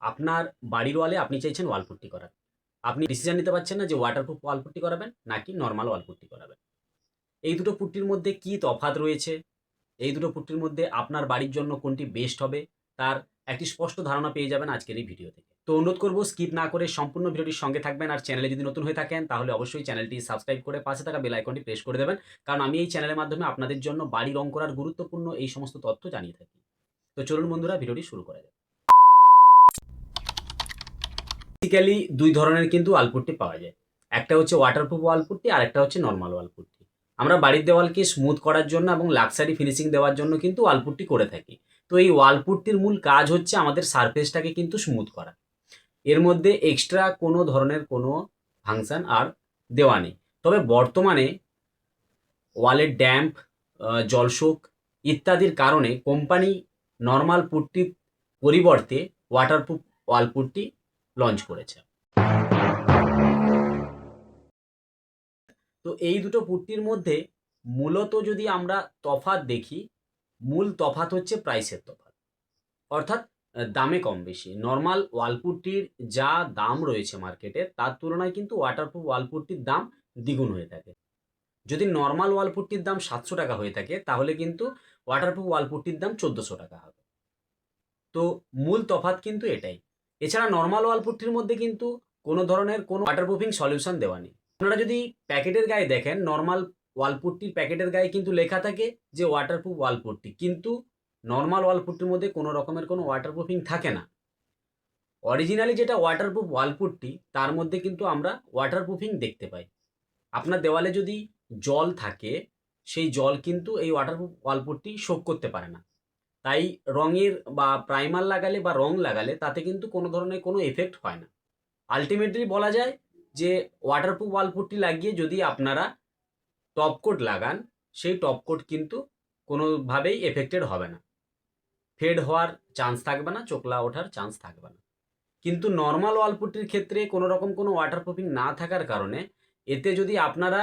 আপনার বাড়ির ওয়ালে আপনি চাইছেন ওয়াল পুট্টি করার। আপনি ডিসিশন নিতে পারছেন না যে ওয়াটারপ্রুফ ওয়াল পুট্টি করাবেন নাকি নরমাল ওয়াল পুট্টি করাবেন। এই দুটো পুট্টির মধ্যে কি তফাৎ রয়েছে, এই দুটো পুট্টির মধ্যে আপনার বাড়ির জন্য কোনটি বেস্ট হবে তার একটি স্পষ্ট ধারণা পেয়ে যাবেন আজকের এই ভিডিও থেকে। তো অনুরোধ করব স্কিপ না করে সম্পূর্ণ ভিডিওটির সঙ্গে থাকবেন। আর চ্যানেলে যদি নতুন হয়ে থাকেন তাহলে অবশ্যই চ্যানেলটি সাবস্ক্রাইব করে পাশে থাকা বেল আইকনটি প্রেস করে দেবেন। কারণ আমি এই চ্যানেলের মাধ্যমে আপনাদের জন্য বাড়ি রং করার গুরুত্বপূর্ণ এই সমস্ত তথ্য জানিয়ে থাকি। তো চলুন বন্ধুরা, ভিডিওটি শুরু করা যাক। বেসিক্যালি দুই ধরনের কিন্তু ওয়ালপুট্টি পাওয়া যায়। একটা হচ্ছে ওয়াটারপ্রুফ ওয়ালপুট্টি আর একটা হচ্ছে নর্মাল ওয়ালপুট্টি। আমরা বাড়ির দেওয়ালকে স্মুথ করার জন্য এবং লাক্সারি ফিনিশিং দেওয়ার জন্য কিন্তু ওয়ালপুট্টি করে থাকি। তো এই ওয়ালপুট্টির মূল কাজ হচ্ছে আমাদের সারফেসটাকে কিন্তু স্মুথ করা। এর মধ্যে এক্সট্রা কোনো ধরনের কোনো ফাংশন আর দেওয়া নেই। তবে বর্তমানে ওয়ালের ড্যাম্প, জলশোক ইত্যাদির কারণে কোম্পানি নর্মাল পুট্টির পরিবর্তে ওয়াটারপ্রুফ ওয়ালপুট্টি লঞ্চ করেছে। তো এই দুটো পুট্টির মধ্যে মূলত যদি আমরা তফাৎ দেখি, মূল তফাৎ হচ্ছে প্রাইসের তফাৎ। অর্থাৎ দামে কম বেশি। নর্মাল ওয়ালপুট্টির যা দাম রয়েছে মার্কেটে তার তুলনায় কিন্তু ওয়াটারপ্রুফ ওয়ালপুট্টির দাম দ্বিগুণ হয়ে থাকে। যদি নর্মাল ওয়ালপুট্টির দাম 700 টাকা হয়ে থাকে তাহলে কিন্তু ওয়াটারপ্রুফ ওয়ালপুট্টির দাম 1400 টাকা হবে। তো মূল তফাৎ কিন্তু এটাই। এছাড়া নর্মাল ওয়ালপুট্টির মধ্যে কিন্তু কোনো ধরনের কোনো ওয়াটারপ্রুফিং সলিউশন দেওয়া নেই। আপনারা যদি প্যাকেটের গায়ে দেখেন, নর্মাল ওয়ালপুট্টির প্যাকেটের গায়ে কিন্তু লেখা থাকে যে ওয়াটারপ্রুফ ওয়ালপুট্টি, কিন্তু নর্মাল ওয়ালপুট্টির মধ্যে কোনো রকমের কোনো ওয়াটারপ্রুফিং থাকে না। অরিজিনালি যেটা ওয়াটারপ্রুফ ওয়ালপুট্টি তার মধ্যে কিন্তু আমরা ওয়াটারপ্রুফিং দেখতে পাই। আপনার দেওয়ালে যদি জল থাকে সেই জল কিন্তু এই ওয়াটারপ্রুফ ওয়ালপুট্টি শোক করতে পারে না। তাই রঙের বা প্রাইমার লাগালে বা রং লাগালে তাতে কিন্তু কোনো ধরনের কোনো এফেক্ট হয় না। আলটিমেটলি বলা যায় যে ওয়াটারপ্রুফ ওয়ালপুট্টি লাগিয়ে যদি আপনারা টপ কোট লাগান, সেই টপ কোট কিন্তু কোনোভাবেই এফেক্টেড হবে না। ফেড হওয়ার চান্স থাকবে না, চোকলা ওঠার চান্স থাকবে না। কিন্তু নর্মাল ওয়ালপুট্টির ক্ষেত্রে কোনো রকম কোনো ওয়াটারপ্রুফিং না থাকার কারণে এতে যদি আপনারা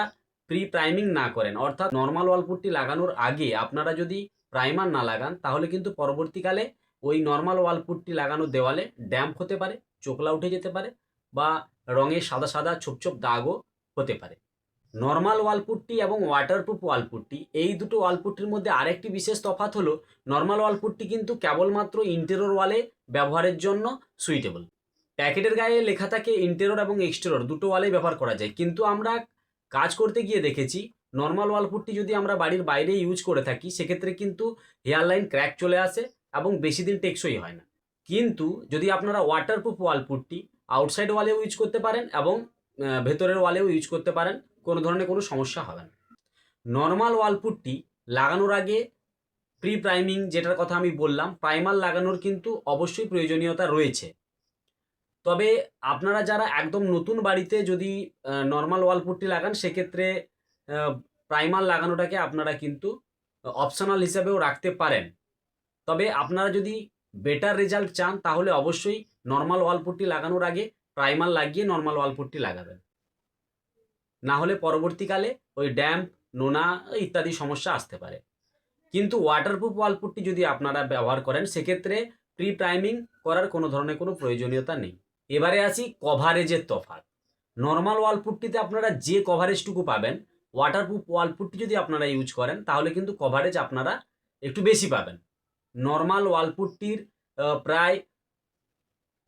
প্রি প্রাইমিং না করেন, অর্থাৎ নর্মাল ওয়ালপুট্টি লাগানোর আগে আপনারা যদি প্রাইমার না লাগান তাহলে কিন্তু পরবর্তীকালে ওই নর্মাল ওয়ালপুট্টি লাগানো দেওয়ালে ড্যাম্প হতে পারে, চোকলা উঠে যেতে পারে বা রঙের সাদা সাদা ছোপ ছোপ দাগও হতে পারে। নর্মাল ওয়ালপুট্টি এবং ওয়াটারপ্রুফ ওয়ালপুট্টি এই দুটো ওয়ালপুট্টির মধ্যে আরেকটি বিশেষ তফাৎ হলো, নর্মাল ওয়ালপুট্টি কিন্তু কেবলমাত্র ইন্টেরিয়র ওয়ালে ব্যবহারের জন্য সুইটেবল। প্যাকেটের গায়ে লেখা থাকে ইন্টেরিয়র এবং এক্সটেরিয়র দুটো ওয়ালেই ব্যবহার করা যায়, কিন্তু আমরা কাজ করতে গিয়ে দেখেছি নর্মাল ওয়ালপুট্টি যদি আমরা বাড়ির বাইরে ইউজ করে থাকি সেক্ষেত্রে কিন্তু হেয়ার লাইন ক্র্যাক চলে আসে এবং বেশি দিন টেকসই হয় না। কিন্তু যদি আপনারা ওয়াটারপ্রুফ ওয়ালপুট্টি আউটসাইড ওয়ালেও ইউজ করতে পারেন এবং ভেতরের ওয়ালেও ইউজ করতে পারেন, কোনো ধরনের কোনো সমস্যা হবে না। নর্মাল ওয়ালপুট্টি লাগানোর আগে প্রি প্রাইমিং যেটার কথা আমি বললাম, প্রাইমার লাগানোর কিন্তু অবশ্যই প্রয়োজনীয়তা রয়েছে। তবে আপনারা যারা একদম নতুন বাড়িতে যদি নর্মাল ওয়ালপুট্টি লাগান সেক্ষেত্রে প্রাইমার লাগানোটাকে আপনারা কিন্তু অপশনাল হিসাবেও রাখতে পারেন। তবে আপনারা যদি বেটার রেজাল্ট চান তাহলে অবশ্যই নর্মাল ওয়ালপুট্টি লাগানোর আগে প্রাইমার লাগিয়ে নর্মাল ওয়ালপুট্টি লাগাবেন। না হলে পরবর্তীকালে ওই ড্যাম্প, নোনা ইত্যাদি সমস্যা আসতে পারে। কিন্তু ওয়াটারপ্রুফ ওয়ালপুট্টি যদি আপনারা ব্যবহার করেন সেক্ষেত্রে প্রি প্রাইমিং করার কোনো ধরনের কোনো প্রয়োজনীয়তা নেই। এবারে আসি কভারেজের তফাৎ। নর্মাল ওয়ালপুট্টিতে আপনারা যে কভারেজটুকু পাবেন, ওয়াটারপ্রুফ ওয়ালপুট্টি যদি আপনারা ইউজ করেন তাহলে কিন্তু কভারেজ আপনারা একটু বেশি পাবেন। নর্মাল ওয়ালপুট্টির প্রায়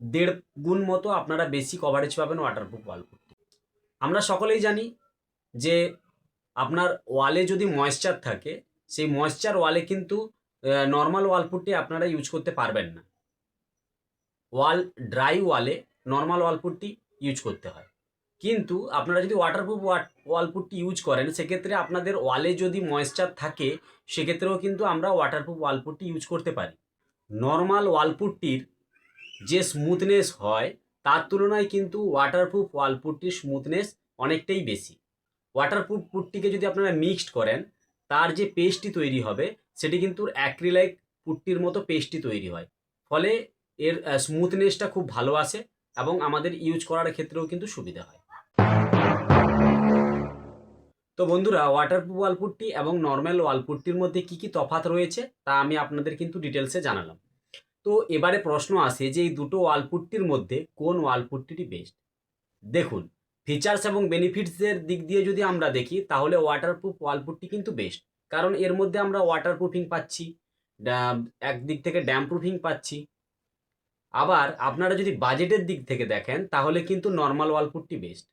1.5 গুণ মতো আপনারা বেশি কভারেজ পাবেন ওয়াটারপ্রুফ ওয়ালপুট্টি। আমরা সকলেই জানি যে আপনার ওয়ালে যদি ময়েশ্চার থাকে সেই ময়েশ্চার ওয়ালে কিন্তু নর্মাল ওয়ালপুট্টি আপনারা ইউজ করতে পারবেন না। ড্রাই ওয়ালে নর্মাল ওয়ালপুট্টি ইউজ করতে হয়। কিন্তু আপনারা যদি ওয়াটারপ্রুফ ওয়ালপুট্টি ইউজ করেন সেক্ষেত্রে আপনাদের ওয়ালে যদি ময়েশ্চার থাকে সেক্ষেত্রেও কিন্তু আমরা ওয়াটারপ্রুফ ওয়ালপুট্টি ইউজ করতে পারি। নর্মাল ওয়ালপুট্টির যে স্মুথনেস হয় তার তুলনায় কিন্তু ওয়াটারপ্রুফ ওয়ালপুট্টির স্মুথনেস অনেকটাই বেশি। ওয়াটারপ্রুফ পুট্টিকে যদি আপনারা মিক্সড করেন তার যে পেস্টটি তৈরি হবে সেটি কিন্তু অ্যাক্রিলাইক পুট্টির মতো পেস্টটি তৈরি হয়, ফলে এর স্মুথনেসটা খুব ভালো আসে এবং আমাদের ইউজ করার ক্ষেত্রেও কিন্তু সুবিধা হয়। তো বন্ধুরা, ওয়াটারপ্রুফ ওয়ালপুট্টি এবং নর্মাল ওয়ালপুট্টির মধ্যে কি কি তফাৎ রয়েছে তা আমি আপনাদের কিন্তু ডিটেলসে জানালাম। তো এবারে প্রশ্ন আসে যে এই দুটো ওয়ালপুট্টির মধ্যে কোন ওয়ালপুট্টিটি বেস্ট। দেখুন, ফিচার্স এবং বেনিফিটসের দিক দিয়ে যদি আমরা দেখি তাহলে ওয়াটারপ্রুফ ওয়ালপুট্টি কিন্তু বেস্ট, কারণ এর মধ্যে আমরা ওয়াটারপ্রুফিং পাচ্ছি, একদিক থেকে ড্যাম প্রুফিং পাচ্ছি। আবার আপনারা যদি বাজেটের দিক থেকে দেখেন তাহলে কিন্তু নর্মাল ওয়ালপুট্টি বেস্ট।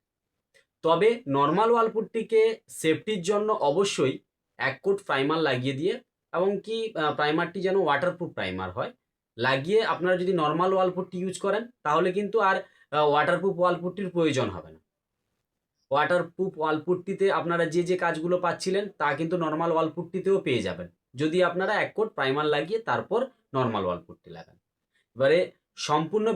তবে নর্মাল ওয়ালপুট্টিকে সেফটির জন্য অবশ্যই 1 কোট প্রাইমার লাগিয়ে দিয়ে, এবং কি প্রাইমারটি যেন ওয়াটারপ্রুফ প্রাইমার হয়, লাগিয়ে আপনারা যদি নর্মাল ওয়ালপুট্টি ইউজ করেন তাহলে কিন্তু আর ওয়াটারপ্রুফ ওয়ালপুট্টির প্রয়োজন হবে না। ওয়াটারপ্রুফ ওয়ালপুট্টিতে আপনারা যে যে কাজগুলো পাচ্ছিলেন তা কিন্তু নর্মাল ওয়ালপুট্টিতেও পেয়ে যাবেন, যদি আপনারা 1 কোট প্রাইমার লাগিয়ে তারপর নর্মাল ওয়ালপুট্টি লাগান। এবারে সম্পূর্ণ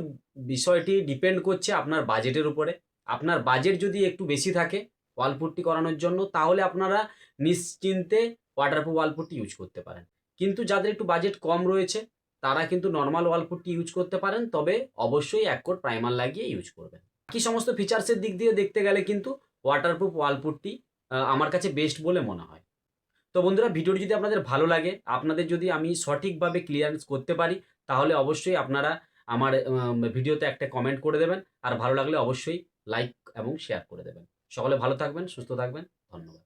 বিষয়টি ডিপেন্ড করছে আপনার বাজেটের উপরে। আপনার বাজেট যদি একটু বেশি থাকে ওয়ালপুট্টি করানোর জন্য তাহলে আপনারা নিশ্চিন্তে ওয়াটারপ্রুফ ওয়ালপুট্টি ইউজ করতে পারেন, কিন্তু যাদের একটু বাজেট কম রয়েছে তারা কিন্তু নর্মাল ওয়ালপুট্টি ইউজ করতে পারেন, তবে অবশ্যই 1 কোট প্রাইমার লাগিয়ে ইউজ করবেন। বাকি সমস্ত ফিচার্সের দিক দিয়ে দেখতে গেলে কিন্তু ওয়াটারপ্রুফ ওয়ালপুট্টি আমার কাছে বেস্ট বলে মনে হয়। তো বন্ধুরা, ভিডিওটি যদি আপনাদের ভালো লাগে, আপনাদের যদি আমি সঠিকভাবে ক্লিয়ারেন্স করতে পারি, তাহলে অবশ্যই আপনারা আমার ভিডিওতে একটা কমেন্ট করে দেবেন, আর ভালো লাগলে অবশ্যই লাইক এবং শেয়ার করে দেবেন। সকলে ভালো থাকবেন, সুস্থ থাকবেন, ধন্যবাদ।